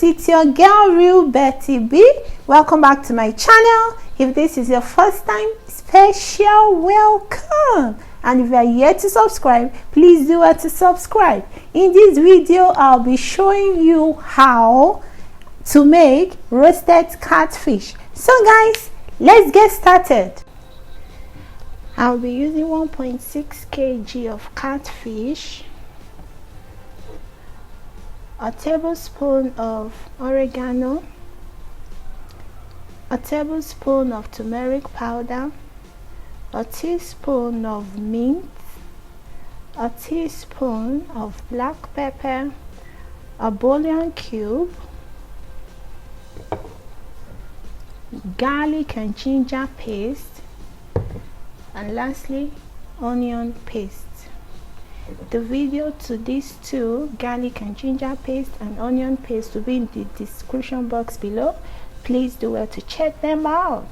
it's your girl Real Betty B. Welcome back to my channel. If this is your first time, special welcome. And if you are yet to subscribe, please do to subscribe. In this video, I'll be showing you how to make roasted catfish. So guys, let's get started. I'll be using 1.6 kg of catfish, a tablespoon of oregano, a tablespoon of turmeric powder, a teaspoon of mint, a teaspoon of black pepper, a bouillon cube, garlic and ginger paste, and lastly onion paste. The video to these two, garlic and ginger paste and onion paste, will be in the description box below. Please do well to check them out.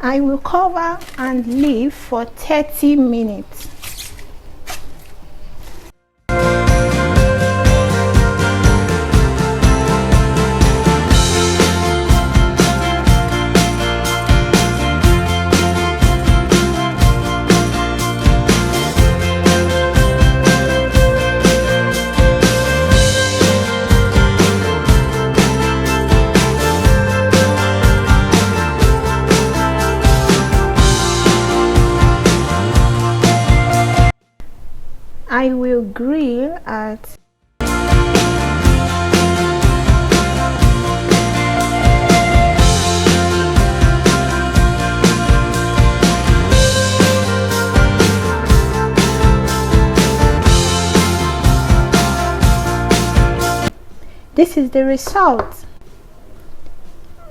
I will cover and leave for 30 minutes. I will grill at This is the result.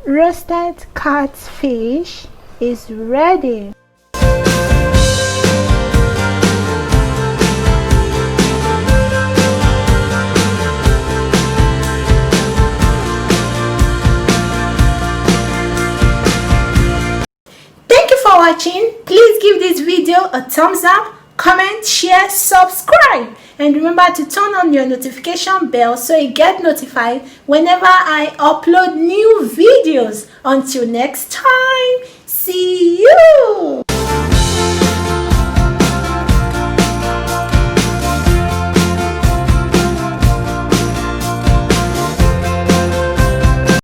Roasted catfish is ready. Watching, please give this video a thumbs up, comment, share, subscribe, and remember to turn on your notification bell so you get notified whenever I upload new videos. Until next time, see you.